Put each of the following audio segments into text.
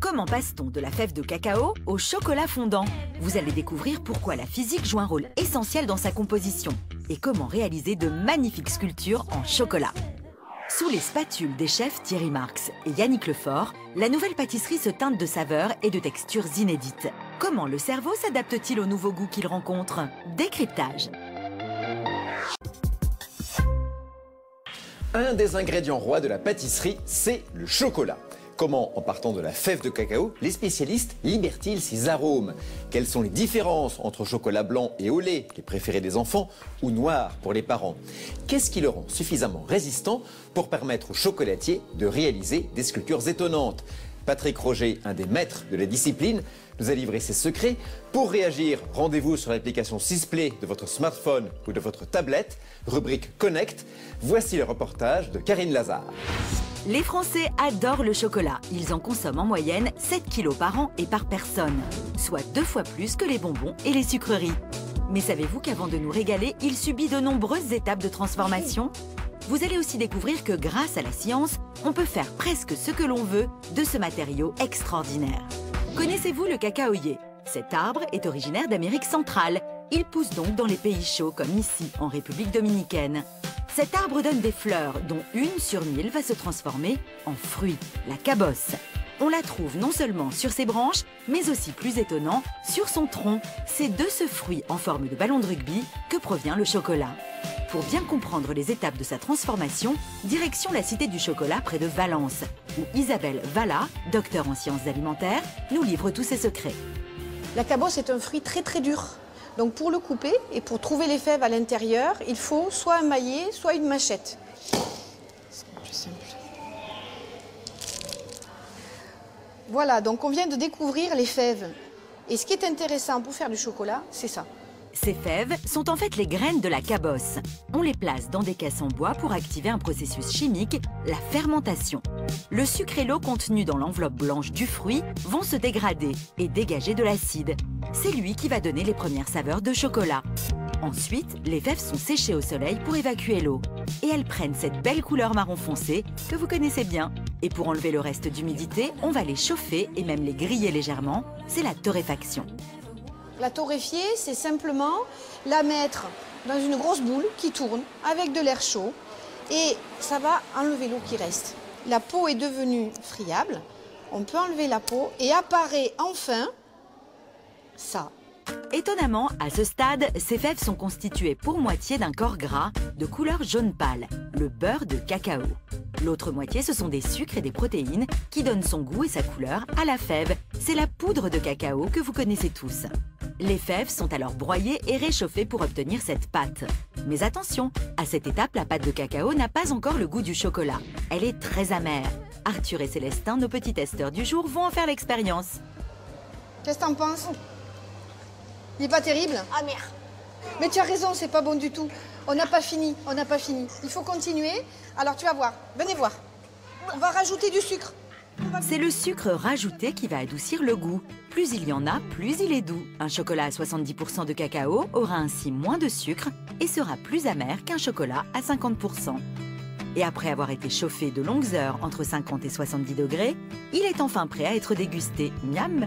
Comment passe-t-on de la fève de cacao au chocolat fondant? Vous allez découvrir pourquoi la physique joue un rôle essentiel dans sa composition et comment réaliser de magnifiques sculptures en chocolat. Sous les spatules des chefs Thierry Marx et Yannick Lefort, la nouvelle pâtisserie se teinte de saveurs et de textures inédites. Comment le cerveau s'adapte-t-il aux nouveaux goûts qu'il rencontre? Décryptage. Un des ingrédients rois de la pâtisserie, c'est le chocolat. Comment, en partant de la fève de cacao, les spécialistes libèrent-ils ses arômes? Quelles sont les différences entre chocolat blanc et au lait, les préférés des enfants, ou noir pour les parents? Qu'est-ce qui le rend suffisamment résistant pour permettre aux chocolatiers de réaliser des sculptures étonnantes? Patrick Roger, un des maîtres de la discipline, nous a livré ses secrets. Pour réagir, rendez-vous sur l'application Sisplay de votre smartphone ou de votre tablette, rubrique Connect. Voici le reportage de Karine Lazare. Les Français adorent le chocolat. Ils en consomment en moyenne 7 kilos par an et par personne, soit 2 fois plus que les bonbons et les sucreries. Mais savez-vous qu'avant de nous régaler, il subit de nombreuses étapes de transformation? Vous allez aussi découvrir que grâce à la science, on peut faire presque ce que l'on veut de ce matériau extraordinaire. Connaissez-vous le cacaoyer? Cet arbre est originaire d'Amérique centrale. Il pousse donc dans les pays chauds comme ici, en République dominicaine. Cet arbre donne des fleurs, dont 1 sur 1000 va se transformer en fruit, la cabosse. On la trouve non seulement sur ses branches, mais aussi plus étonnant, sur son tronc. C'est de ce fruit en forme de ballon de rugby que provient le chocolat. Pour bien comprendre les étapes de sa transformation, direction la Cité du Chocolat près de Valence, où Isabelle Valla, docteur en sciences alimentaires, nous livre tous ses secrets. La cabosse est un fruit très dur. Donc pour le couper et pour trouver les fèves à l'intérieur, il faut soit un maillet, soit une machette. C'est plus simple. Voilà, donc on vient de découvrir les fèves. Et ce qui est intéressant pour faire du chocolat, c'est ça. Ces fèves sont en fait les graines de la cabosse. On les place dans des caisses en bois pour activer un processus chimique, la fermentation. Le sucre et l'eau contenus dans l'enveloppe blanche du fruit vont se dégrader et dégager de l'acide. C'est lui qui va donner les premières saveurs de chocolat. Ensuite, les fèves sont séchées au soleil pour évacuer l'eau. Et elles prennent cette belle couleur marron foncé que vous connaissez bien. Et pour enlever le reste d'humidité, on va les chauffer et même les griller légèrement. C'est la torréfaction. La torréfier, c'est simplement la mettre dans une grosse boule qui tourne avec de l'air chaud et ça va enlever l'eau qui reste. La peau est devenue friable, on peut enlever la peau et apparaît enfin ça. Étonnamment, à ce stade, ces fèves sont constituées pour moitié d'un corps gras de couleur jaune pâle, le beurre de cacao. L'autre moitié, ce sont des sucres et des protéines qui donnent son goût et sa couleur à la fève. C'est la poudre de cacao que vous connaissez tous. Les fèves sont alors broyées et réchauffées pour obtenir cette pâte. Mais attention, à cette étape, la pâte de cacao n'a pas encore le goût du chocolat. Elle est très amère. Arthur et Célestin, nos petits testeurs du jour, vont en faire l'expérience. Qu'est-ce que t'en penses? Il n'est pas terrible? Amer. Mais tu as raison, c'est pas bon du tout. On n'a pas fini, on n'a pas fini. Il faut continuer. Alors tu vas voir, venez voir. On va rajouter du sucre. C'est le sucre rajouté qui va adoucir le goût. Plus il y en a, plus il est doux. Un chocolat à 70% de cacao aura ainsi moins de sucre et sera plus amer qu'un chocolat à 50%. Et après avoir été chauffé de longues heures entre 50 et 70 degrés, il est enfin prêt à être dégusté. Miam!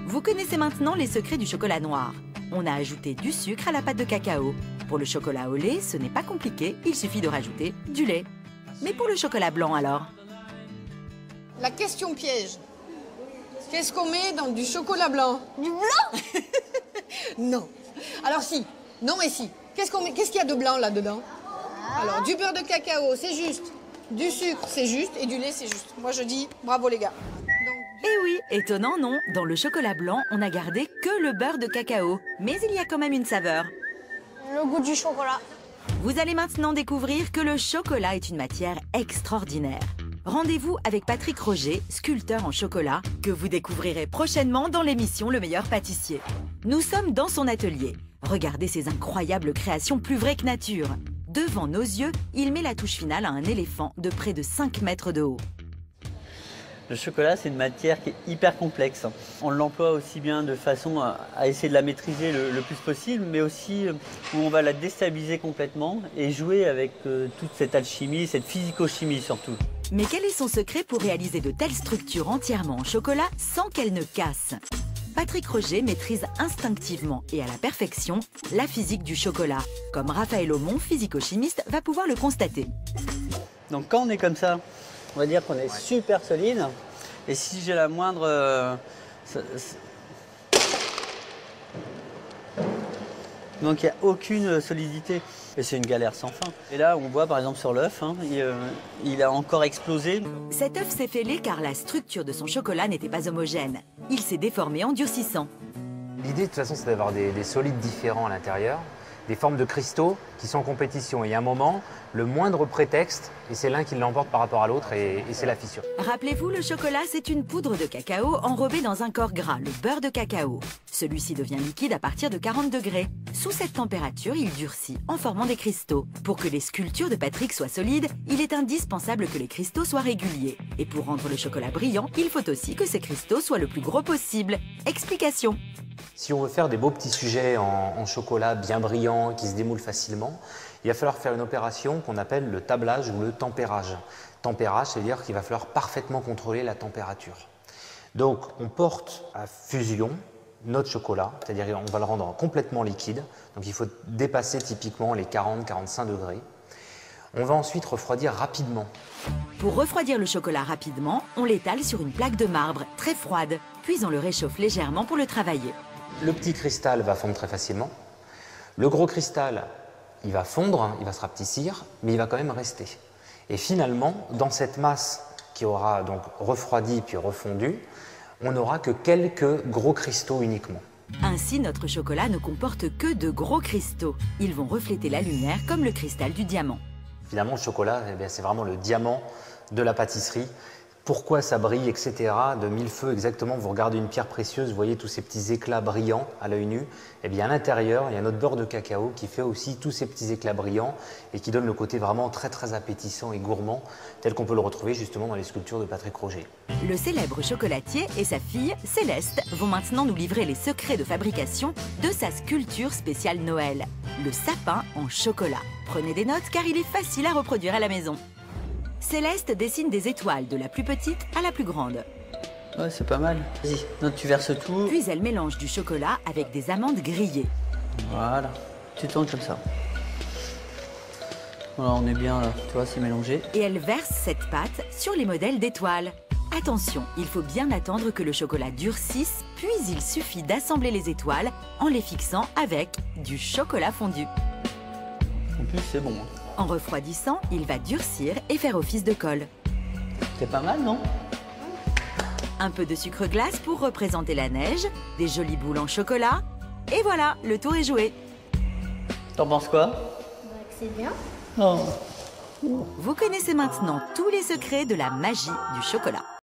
Vous connaissez maintenant les secrets du chocolat noir. On a ajouté du sucre à la pâte de cacao. Pour le chocolat au lait, ce n'est pas compliqué, il suffit de rajouter du lait. Mais pour le chocolat blanc alors? La question piège. Qu'est-ce qu'on met dans du chocolat blanc? Du blanc? Non. Alors si. Non mais si. Qu'est-ce qu'il y a de blanc là-dedans? Alors du beurre de cacao, c'est juste. Du sucre, c'est juste. Et du lait, c'est juste. Moi je dis bravo les gars. Eh oui, étonnant non? Dans le chocolat blanc, on n'a gardé que le beurre de cacao. Mais il y a quand même une saveur. Le goût du chocolat. Vous allez maintenant découvrir que le chocolat est une matière extraordinaire. Rendez-vous avec Patrick Roger, sculpteur en chocolat, que vous découvrirez prochainement dans l'émission Le Meilleur Pâtissier. Nous sommes dans son atelier. Regardez ces incroyables créations plus vraies que nature. Devant nos yeux, il met la touche finale à un éléphant de près de 5 mètres de haut. Le chocolat, c'est une matière qui est hyper complexe. On l'emploie aussi bien de façon à essayer de la maîtriser le plus possible, mais aussi où on va la déstabiliser complètement et jouer avec toute cette alchimie, cette physico-chimie surtout. Mais quel est son secret pour réaliser de telles structures entièrement en chocolat sans qu'elles ne cassent? Patrick Roger maîtrise instinctivement et à la perfection la physique du chocolat, comme Raphaël Aumont, physico-chimiste, va pouvoir le constater. Donc quand on est comme ça, on va dire qu'on est super solide. Et si j'ai la moindre... Donc il n'y a aucune solidité. Et c'est une galère sans fin. Et là, on voit par exemple sur l'œuf, hein, il a encore explosé. Cet œuf s'est fêlé car la structure de son chocolat n'était pas homogène. Il s'est déformé en durcissant. L'idée, de toute façon, c'est d'avoir des solides différents à l'intérieur, des formes de cristaux qui sont en compétition. Et à un moment, le moindre prétexte, et c'est l'un qui l'emporte par rapport à l'autre, et c'est la fissure. Rappelez-vous, le chocolat, c'est une poudre de cacao enrobée dans un corps gras, le beurre de cacao. Celui-ci devient liquide à partir de 40 degrés. Sous cette température, il durcit en formant des cristaux. Pour que les sculptures de Patrick soient solides, il est indispensable que les cristaux soient réguliers. Et pour rendre le chocolat brillant, il faut aussi que ces cristaux soient le plus gros possible. Explication. Si on veut faire des beaux petits sujets en chocolat bien brillants, qui se démoulent facilement, il va falloir faire une opération qu'on appelle le tablage ou le tempérage. Tempérage, c'est-à-dire qu'il va falloir parfaitement contrôler la température. Donc, on porte à fusion notre chocolat, c'est-à-dire qu'on va le rendre complètement liquide. Donc, il faut dépasser typiquement les 40-45 degrés. On va ensuite refroidir rapidement. Pour refroidir le chocolat rapidement, on l'étale sur une plaque de marbre très froide, puis on le réchauffe légèrement pour le travailler. Le petit cristal va fondre très facilement. Le gros cristal, il va fondre, il va se rapetissir, mais il va quand même rester. Et finalement, dans cette masse qui aura donc refroidi puis refondu, on n'aura que quelques gros cristaux uniquement. Ainsi, notre chocolat ne comporte que de gros cristaux. Ils vont refléter la lumière comme le cristal du diamant. Finalement, le chocolat, c'est vraiment le diamant de la pâtisserie. Pourquoi ça brille, etc. De mille feux exactement. Vous regardez une pierre précieuse, vous voyez tous ces petits éclats brillants à l'œil nu. Et bien à l'intérieur, il y a notre beurre de cacao qui fait aussi tous ces petits éclats brillants et qui donne le côté vraiment très très appétissant et gourmand, tel qu'on peut le retrouver justement dans les sculptures de Patrick Roger. Le célèbre chocolatier et sa fille, Céleste, vont maintenant nous livrer les secrets de fabrication de sa sculpture spéciale Noël, le sapin en chocolat. Prenez des notes car il est facile à reproduire à la maison. Céleste dessine des étoiles de la plus petite à la plus grande. Ouais, c'est pas mal. Vas-y, donc tu verses tout. Puis elle mélange du chocolat avec des amandes grillées. Voilà, tu tournes comme ça. Voilà, on est bien là, tu vois, c'est mélangé. Et elle verse cette pâte sur les modèles d'étoiles. Attention, il faut bien attendre que le chocolat durcisse, puis il suffit d'assembler les étoiles en les fixant avec du chocolat fondu. En plus, c'est bon. En refroidissant, il va durcir et faire office de colle. C'est pas mal, non? Un peu de sucre glace pour représenter la neige, des jolies boules en chocolat, et voilà, le tour est joué. T'en penses quoi? C'est bien. Oh. Vous connaissez maintenant tous les secrets de la magie du chocolat.